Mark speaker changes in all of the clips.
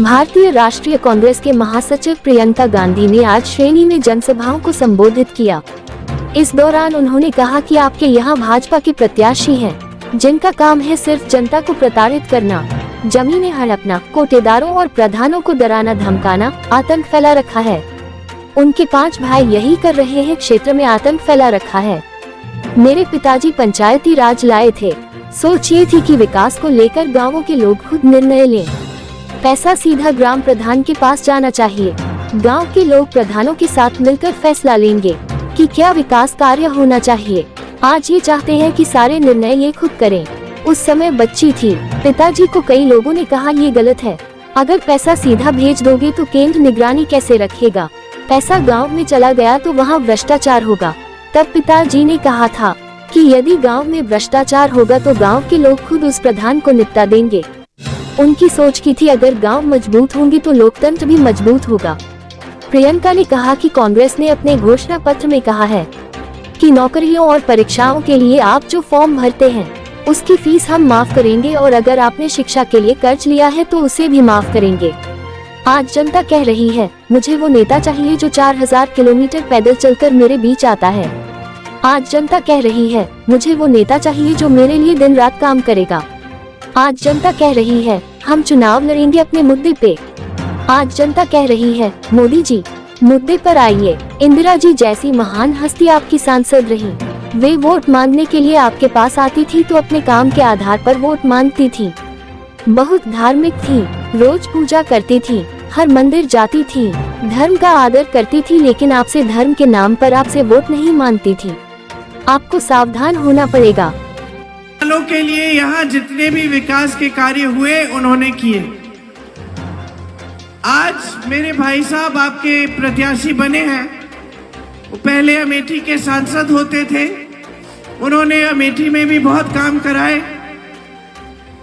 Speaker 1: भारतीय राष्ट्रीय कांग्रेस के महासचिव प्रियंका गांधी ने आज श्रेणी में जनसभाओं को संबोधित किया। इस दौरान उन्होंने कहा कि आपके यहाँ भाजपा के प्रत्याशी हैं, जिनका काम है सिर्फ जनता को प्रताड़ित करना, जमीनें हड़पना, कोटेदारों और प्रधानों को डराना धमकाना, आतंक फैला रखा है। उनके 5 भाई यही कर रहे हैं, क्षेत्र में आतंक फैला रखा है। मेरे पिताजी पंचायती राज लाए थे, सोच ये थी कि विकास को लेकर गाँवों के लोग खुद निर्णय लें। पैसा सीधा ग्राम प्रधान के पास जाना चाहिए। गांव के लोग प्रधानों के साथ मिलकर फैसला लेंगे कि क्या विकास कार्य होना चाहिए। आज ये चाहते हैं कि सारे निर्णय ये खुद करें। उस समय बच्ची थी, पिताजी को कई लोगों ने कहा ये गलत है, अगर पैसा सीधा भेज दोगे तो केंद्र निगरानी कैसे रखेगा। पैसा गाँव में चला गया तो वहाँ भ्रष्टाचार होगा। तब पिताजी ने कहा था कि यदि गाँव में भ्रष्टाचार होगा तो गाँव के लोग खुद उस प्रधान को निपटा देंगे। उनकी सोच की थी अगर गांव मजबूत होंगे तो लोकतंत्र भी मजबूत होगा। प्रियंका ने कहा कि कांग्रेस ने अपने घोषणा पत्र में कहा है कि नौकरियों और परीक्षाओं के लिए आप जो फॉर्म भरते हैं उसकी फीस हम माफ करेंगे और अगर आपने शिक्षा के लिए कर्ज लिया है तो उसे भी माफ करेंगे। आज जनता कह रही है मुझे वो नेता चाहिए जो 4000 किलोमीटर पैदल चलकर मेरे बीच आता है। आज जनता कह रही है मुझे वो नेता चाहिए जो मेरे लिए दिन रात काम करेगा। आज जनता कह रही है हम चुनाव लड़ेंगे अपने मुद्दे पे। आज जनता कह रही है मोदी जी मुद्दे पर आइए। इंदिरा जी जैसी महान हस्ती आपकी सांसद रही। वे वोट मांगने के लिए आपके पास आती थी तो अपने काम के आधार पर वोट मांगती थी। बहुत धार्मिक थी, रोज पूजा करती थी, हर मंदिर जाती थी, धर्म का आदर करती थी, लेकिन आपसे धर्म के नाम पर आपसे वोट नहीं मांगती थी। आपको सावधान होना पड़ेगा।
Speaker 2: के लिए यहाँ जितने भी विकास के कार्य हुए उन्होंने किए। आज मेरे भाई साहब आपके प्रत्याशी बने हैं। वो पहले अमेठी के सांसद होते थे, उन्होंने अमेठी में भी बहुत काम कराए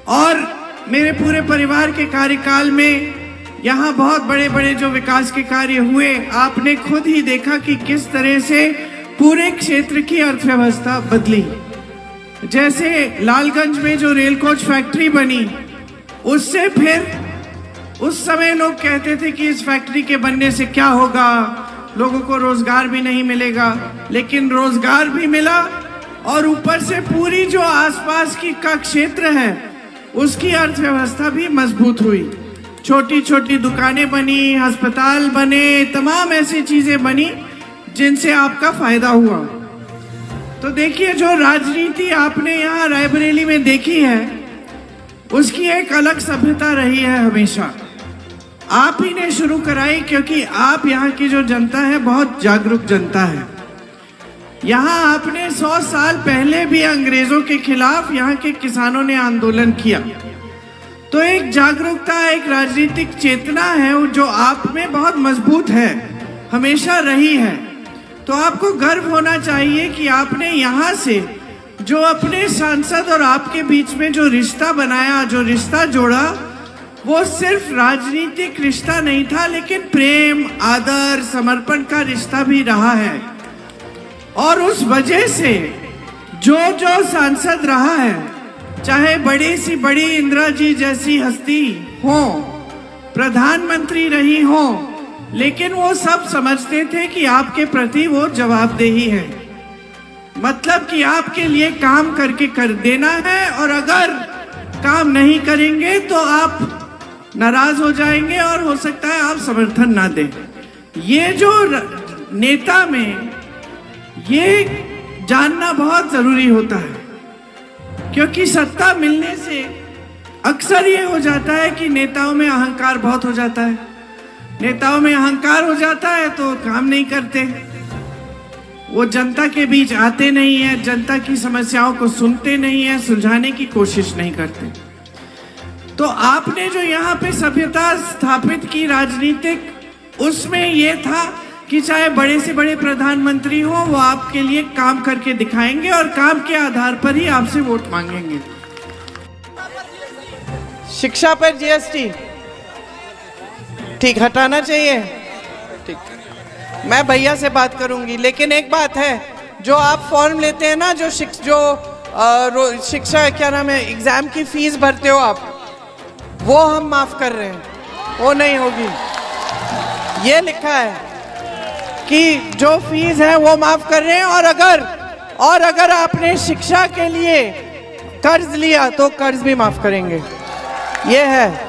Speaker 2: और मेरे पूरे परिवार के कार्यकाल में यहाँ बहुत बड़े बड़े जो विकास के कार्य हुए। आपने खुद ही देखा कि किस तरह से पूरे क्षेत्र की अर्थव्यवस्था बदली। जैसे लालगंज में जो रेल कोच फैक्ट्री बनी, उससे फिर उस समय लोग कहते थे कि इस फैक्ट्री के बनने से क्या होगा, लोगों को रोजगार भी नहीं मिलेगा, लेकिन रोजगार भी मिला और ऊपर से पूरी जो आसपास की का क्षेत्र है उसकी अर्थव्यवस्था भी मजबूत हुई। छोटी छोटी दुकानें बनी, अस्पताल बने, तमाम ऐसी चीजें बनी जिनसे आपका फायदा हुआ। तो देखिए जो राजनीति आपने यहाँ रायबरेली में देखी है उसकी एक अलग सभ्यता रही है हमेशा। आप ही ने शुरू कराई क्योंकि आप यहाँ की जो जनता है बहुत जागरूक जनता है। यहाँ आपने 100 साल पहले भी अंग्रेजों के खिलाफ यहाँ के किसानों ने आंदोलन किया। तो एक जागरूकता, एक राजनीतिक चेतना है जो आप में बहुत मजबूत है, हमेशा रही है। तो आपको गर्व होना चाहिए कि आपने यहाँ से जो अपने सांसद और आपके बीच में जो रिश्ता बनाया, जो रिश्ता जोड़ा, वो सिर्फ राजनीतिक रिश्ता नहीं था लेकिन प्रेम, आदर, समर्पण का रिश्ता भी रहा है। और उस वजह से जो जो सांसद रहा है, चाहे बड़ी सी बड़ी इंदिरा जी जैसी हस्ती हो, प्रधानमंत्री रही हो, लेकिन वो सब समझते थे कि आपके प्रति वो जवाबदेही है। मतलब कि आपके लिए काम करके कर देना है और अगर काम नहीं करेंगे तो आप नाराज हो जाएंगे और हो सकता है आप समर्थन ना दें। ये जो नेता में ये जानना बहुत जरूरी होता है, क्योंकि सत्ता मिलने से अक्सर ये हो जाता है कि नेताओं में अहंकार बहुत हो जाता है। नेताओं में अहंकार हो जाता है तो काम नहीं करते, वो जनता के बीच आते नहीं है, जनता की समस्याओं को सुनते नहीं है, सुलझाने की कोशिश नहीं करते। तो आपने जो यहाँ पे सभ्यता स्थापित की राजनीतिक, उसमें ये था कि चाहे बड़े से बड़े प्रधानमंत्री हो, वो आपके लिए काम करके दिखाएंगे और काम के आधार पर ही आपसे वोट मांगेंगे। शिक्षा पर जीएसटी ठीक हटाना चाहिए, ठीक, मैं भैया से बात करूंगी। लेकिन एक बात है, जो आप फॉर्म लेते हैं ना, जो शिक्षा क्या नाम है, एग्जाम की फीस भरते हो आप, वो हम माफ कर रहे हैं। वो नहीं होगी। ये लिखा है कि जो फीस है वो माफ कर रहे हैं, और अगर आपने शिक्षा के लिए कर्ज लिया तो कर्ज भी माफ करेंगे। ये है।